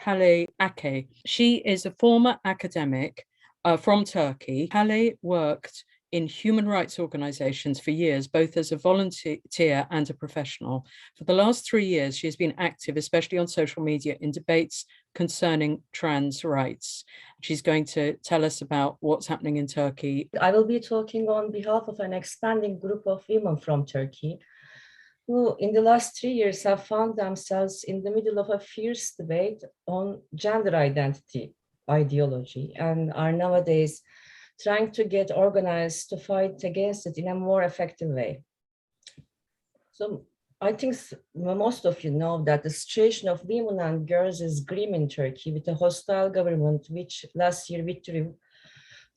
Hale Akay. She is a former academic from Turkey. Hale worked in human rights organizations for years, both as a volunteer and a professional. For the last 3 years, she has been active, especially on social media, in debates concerning trans rights. She's going to tell us about what's happening in Turkey. I will be talking on behalf of an expanding group of women from Turkey who in the last 3 years have found themselves in the middle of a fierce debate on gender identity ideology and are nowadays trying to get organized to fight against it in a more effective way. So I think most of you know that the situation of women and girls is grim in Turkey with a hostile government which last year withdrew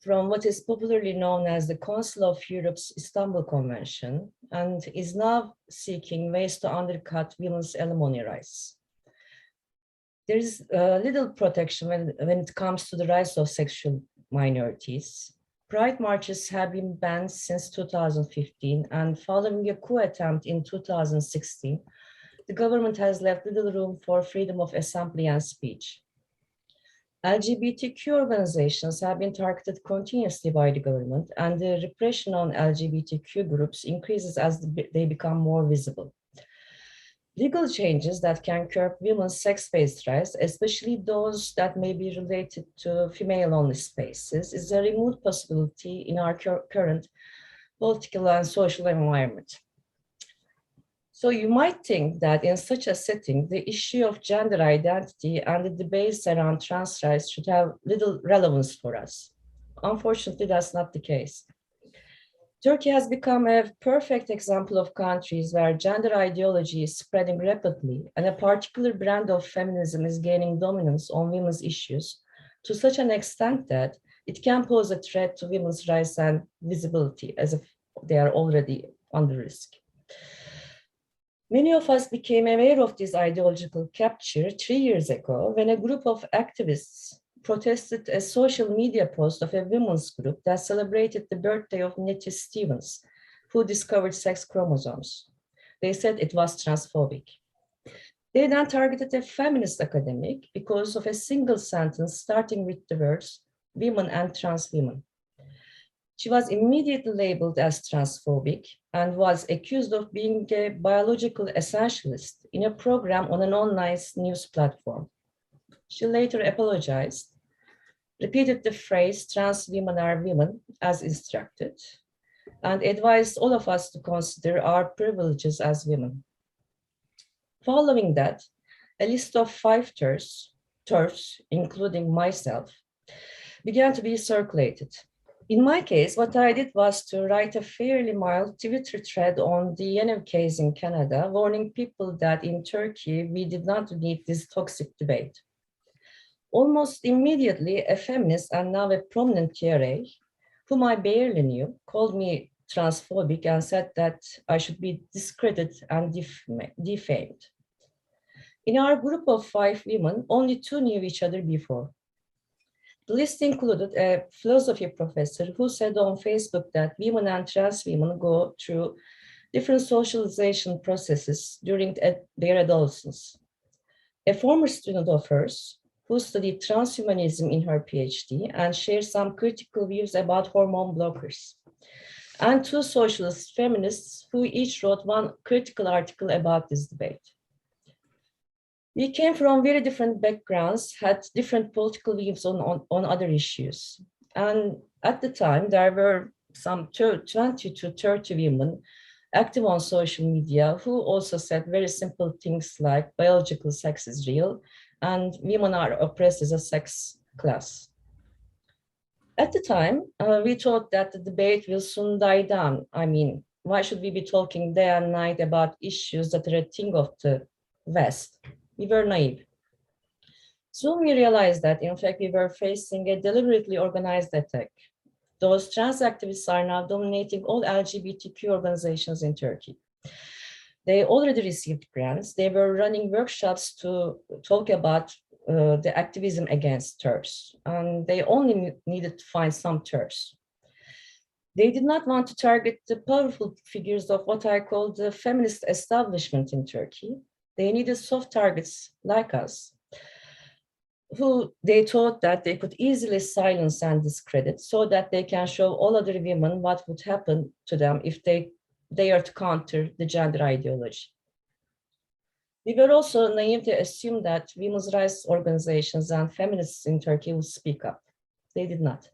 from what is popularly known as the Council of Europe's Istanbul Convention and is now seeking ways to undercut women's alimony rights. There is little protection when it comes to the rights of sexual minorities. Pride marches have been banned since 2015, and following a coup attempt in 2016, the government has left little room for freedom of assembly and speech. LGBTQ organizations have been targeted continuously by the government, and the repression on LGBTQ groups increases as they become more visible. Legal changes that can curb women's sex-based rights, especially those that may be related to female-only spaces, is a remote possibility in our current political and social environment. So you might think that in such a setting, the issue of gender identity and the debates around trans rights should have little relevance for us. Unfortunately, that's not the case. Turkey has become a perfect example of countries where gender ideology is spreading rapidly and a particular brand of feminism is gaining dominance on women's issues to such an extent that it can pose a threat to women's rights and visibility as if they are already under risk. Many of us became aware of this ideological capture 3 years ago when a group of activists protested a social media post of a women's group that celebrated the birthday of Nettie Stevens, who discovered sex chromosomes. They said it was transphobic. They then targeted a feminist academic because of a single sentence starting with the words, women and trans women. She was immediately labeled as transphobic and was accused of being a biological essentialist in a program on an online news platform. She later apologized, repeated the phrase, trans women are women, as instructed, and advised all of us to consider our privileges as women. Following that, a list of 5 TERFs, including myself, began to be circulated. In my case, what I did was to write a fairly mild Twitter thread on the NF case in Canada, warning people that in Turkey, we did not need this toxic debate. Almost immediately, a feminist and now a prominent GRA, whom I barely knew, called me transphobic and said that I should be discredited and defamed. In our group of 5 women, only 2 knew each other before. The list included a philosophy professor who said on Facebook that women and trans women go through different socialization processes during their adolescence. A former student of hers who studied transhumanism in her PhD and shared some critical views about hormone blockers. And 2 socialist feminists who each wrote one critical article about this debate. We came from very different backgrounds, had different political views on other issues. And at the time, there were some 20 to 30 women active on social media who also said very simple things like biological sex is real and women are oppressed as a sex class. At the time, we thought that the debate will soon die down. I mean, why should we be talking day and night about issues that are a thing of the West? We were naive. Soon we realized that, in fact, we were facing a deliberately organized attack. Those trans activists are now dominating all LGBTQ organizations in Turkey. They already received grants. They were running workshops to talk about the activism against TERFs, and they only needed to find some TERFs. They did not want to target the powerful figures of what I call the feminist establishment in Turkey. They needed soft targets like us. who they thought that they could easily silence and discredit so that they can show all other women what would happen to them if they dare to counter the gender ideology. We were also naive to assume that women's rights organizations and feminists in Turkey would speak up. They did not.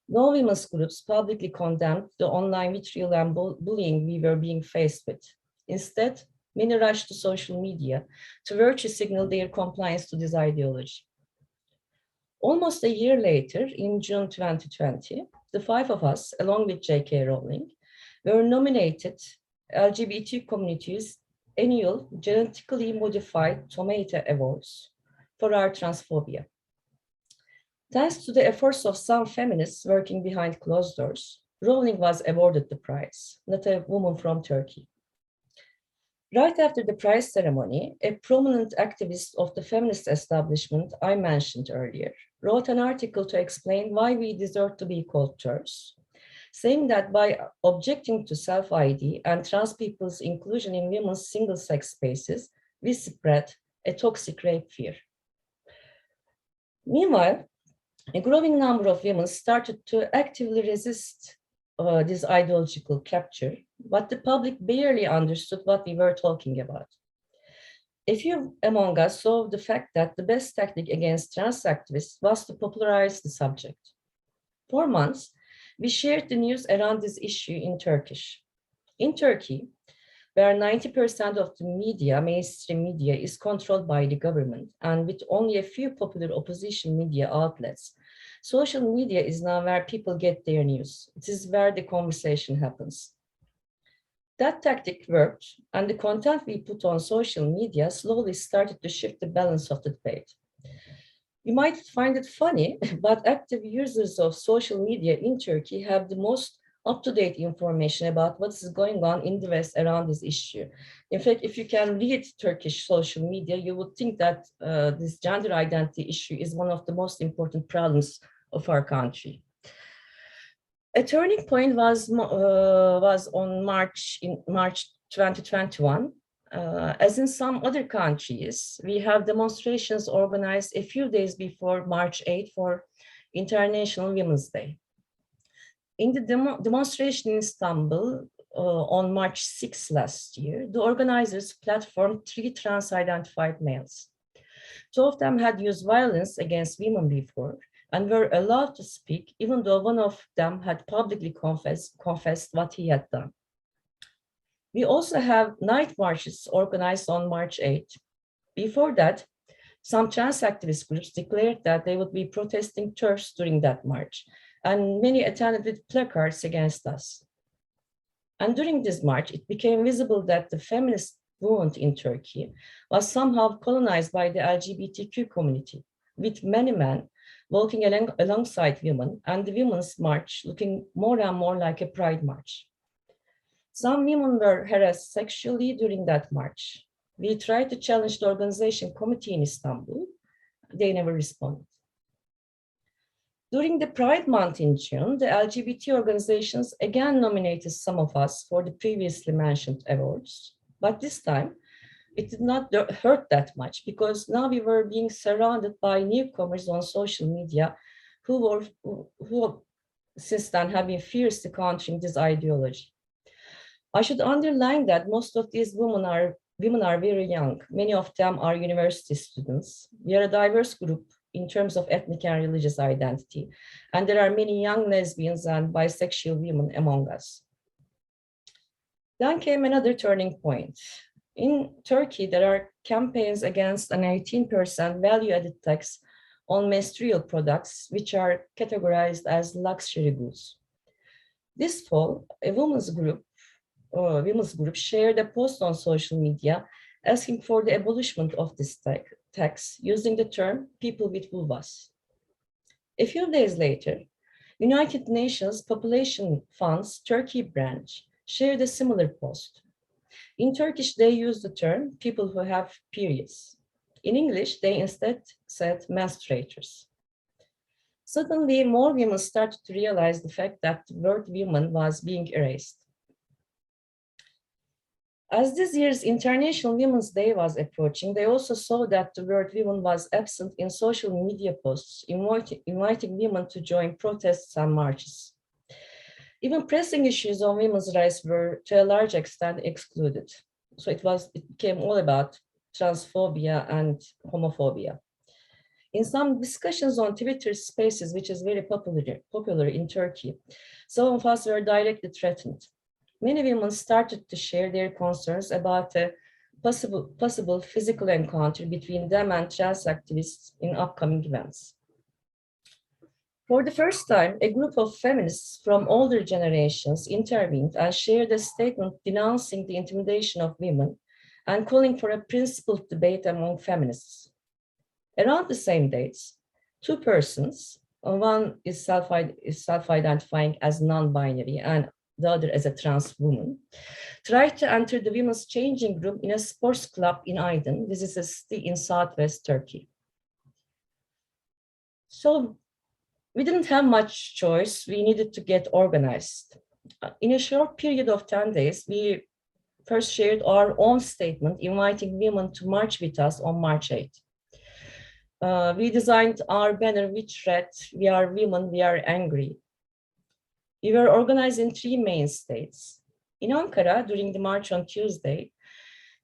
No women's groups publicly condemned the online vitriol and bullying we were being faced with. Instead, many rushed to social media to virtue signal their compliance to this ideology. Almost a year later, in June 2020, the five of us, along with J.K. Rowling, were nominated LGBT community's annual genetically modified tomato awards for our transphobia. Thanks to the efforts of some feminists working behind closed doors, Rowling was awarded the prize, not a woman from Turkey. Right after the prize ceremony, a prominent activist of the feminist establishment I mentioned earlier wrote an article to explain why we deserve to be called TERS, saying that by objecting to self-ID and trans people's inclusion in women's single-sex spaces, we spread a toxic rape fear. Meanwhile, a growing number of women started to actively resist this ideological capture, but the public barely understood what we were talking about. A few among us saw the fact that the best tactic against trans activists was to popularize the subject. For months, we shared the news around this issue in Turkish. In Turkey, where 90% of the media, mainstream media, is controlled by the government, and with only a few popular opposition media outlets, social media is now where people get their news. It is where the conversation happens. That tactic worked, and the content we put on social media slowly started to shift the balance of the debate. You might find it funny, but active users of social media in Turkey have the most up-to-date information about what is going on in the West around this issue. In fact, if you can read Turkish social media, you would think that this gender identity issue is one of the most important problems of our country. A turning point was on March 2021. As in some other countries, we have demonstrations organized a few days before March 8 for International Women's Day. In the demonstration in Istanbul on March 6 last year, the organizers platformed 3 trans-identified males. 2 of them had used violence against women before and were allowed to speak, even though one of them had publicly confessed what he had done. We also have night marches organized on March 8. Before that, some trans activist groups declared that they would be protesting TERS during that march, and many attended with placards against us. And during this march, it became visible that the feminist movement in Turkey was somehow colonized by the LGBTQ community, with many men walking alongside women, and the women's march looking more and more like a pride march. Some women were harassed sexually during that march. We tried to challenge the organization committee in Istanbul. They never responded. During the Pride Month in June, the LGBT organizations again nominated some of us for the previously mentioned awards, but this time it did not hurt that much because now we were being surrounded by newcomers on social media who since then have been fiercely countering this ideology. I should underline that most of these women are very young. Many of them are university students. We are a diverse group in terms of ethnic and religious identity, and there are many young lesbians and bisexual women among us. Then came another turning point. In Turkey, there are campaigns against an 18% value-added tax on menstrual products, which are categorized as luxury goods. This fall, a women's group shared a post on social media asking for the abolition of this tax using the term people with vulvas. A few days later, United Nations Population Fund's Turkey branch shared a similar post. In Turkish, they use the term people who have periods. In English, they instead said menstruators. Suddenly, more women started to realize the fact that the word woman was being erased. As this year's International Women's Day was approaching, they also saw that the word women was absent in social media posts, inviting women to join protests and marches. Even pressing issues on women's rights were to a large extent excluded. So it became all about transphobia and homophobia. In some discussions on Twitter Spaces, which is very popular in Turkey, some of us were directly threatened. Many women started to share their concerns about a possible physical encounter between them and trans activists in upcoming events. For the first time, a group of feminists from older generations intervened and shared a statement denouncing the intimidation of women and calling for a principled debate among feminists. Around the same dates, two persons, one is self-identifying as non-binary and the other as a trans woman, tried to enter the women's changing room in a sports club in Aydın. This is a city in southwest Turkey. So we didn't have much choice. We needed to get organized. In a short period of 10 days, we first shared our own statement inviting women to march with us on March 8th. We designed our banner which read, "We are women, we are angry." We were organized in three main states. In Ankara, during the march on Tuesday,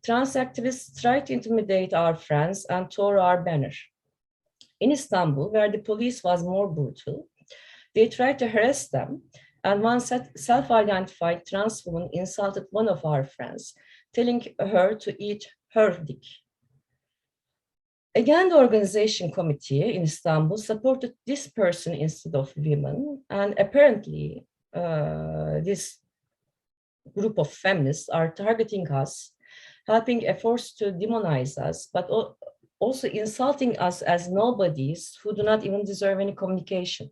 trans activists tried to intimidate our friends and tore our banner. In Istanbul, where the police was more brutal, they tried to harass them, and one self-identified trans woman insulted one of our friends, telling her to eat her dick. Again, the organization committee in Istanbul supported this person instead of women, and apparently this group of feminists are targeting us, helping efforts to demonize us, but also insulting us as nobodies who do not even deserve any communication.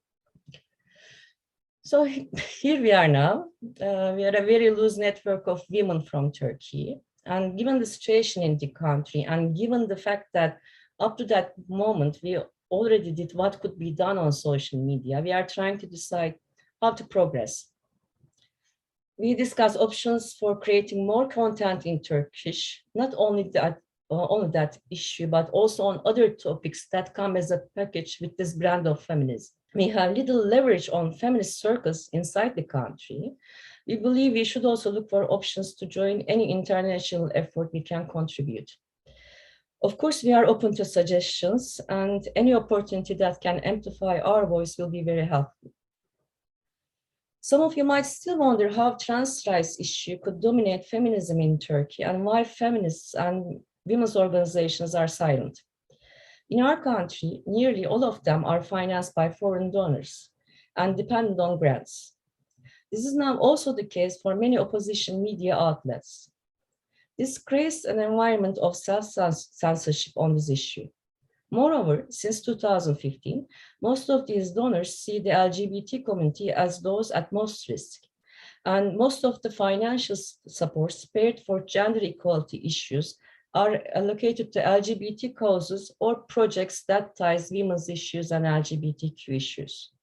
So here we are now. We are a very loose network of women from Turkey. And given the situation in the country, and given the fact that up to that moment, we already did what could be done on social media, we are trying to decide how to progress. We discuss options for creating more content in Turkish, not only that issue, but also on other topics that come as a package with this brand of feminism. We have little leverage on feminist circles inside the country. We believe we should also look for options to join any international effort we can contribute. Of course, we are open to suggestions, and any opportunity that can amplify our voice will be very helpful. Some of you might still wonder how trans rights issue could dominate feminism in Turkey and why feminists and women's organizations are silent. In our country, nearly all of them are financed by foreign donors and dependent on grants. This is now also the case for many opposition media outlets. This creates an environment of self-censorship on this issue. Moreover, since 2015, most of these donors see the LGBT community as those at most risk, and most of the financial support spared for gender equality issues are allocated to LGBT causes or projects that ties women's issues and LGBTQ issues.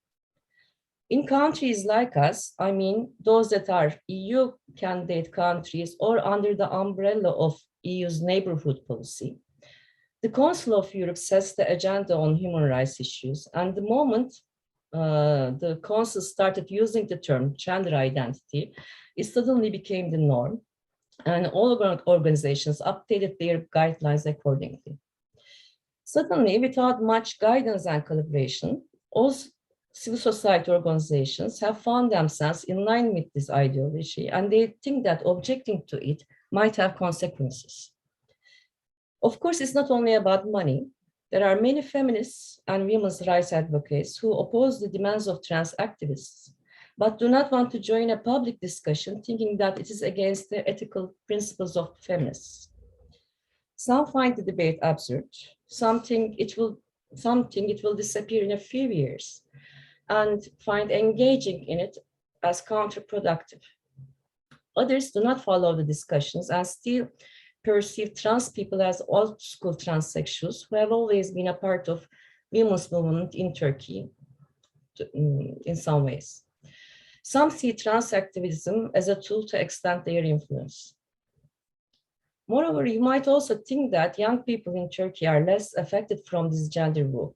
In countries like us, I mean those that are EU candidate countries or under the umbrella of EU's neighborhood policy, the Council of Europe sets the agenda on human rights issues, and the moment the Council started using the term gender identity, it suddenly became the norm, and all organizations updated their guidelines accordingly. Suddenly, without much guidance and collaboration, all civil society organizations have found themselves in line with this ideology, and they think that objecting to it might have consequences. Of course, it's not only about money. There are many feminists and women's rights advocates who oppose the demands of trans activists, but do not want to join a public discussion thinking that it is against the ethical principles of feminists. Some find the debate absurd, some think it will disappear in a few years, and find engaging in it as counterproductive. Others do not follow the discussions and still perceive trans people as old school transsexuals who have always been a part of women's movement in Turkey in some ways. Some see trans activism as a tool to extend their influence. Moreover, you might also think that young people in Turkey are less affected from this gender war.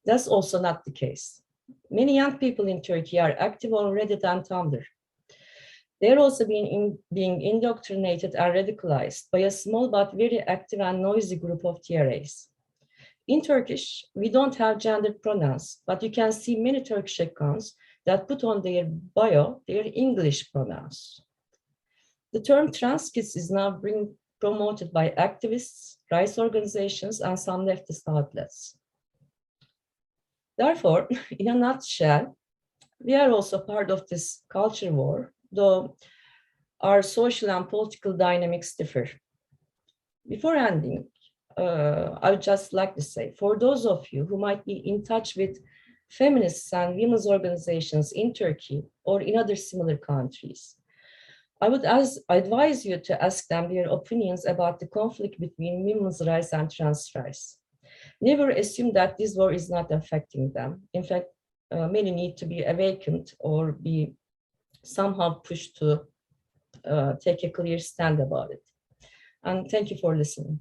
That's also not the case. Many young people in Turkey are active on Reddit and Tumblr. They're also being indoctrinated and radicalized by a small but very active and noisy group of TRAs. In Turkish, we don't have gendered pronouns, but you can see many Turkish accounts that put on their bio their English pronouns. The term trans kids is now being promoted by activists, rights organizations, and some leftist outlets. Therefore, in a nutshell, we are also part of this culture war, though our social and political dynamics differ. Before ending, I would just like to say, for those of you who might be in touch with feminists and women's organizations in Turkey or in other similar countries, I would advise you to ask them their opinions about the conflict between women's rights and trans rights. Never assume that this war is not affecting them. In fact, many need to be awakened or be somehow pushed to take a clear stand about it. And thank you for listening.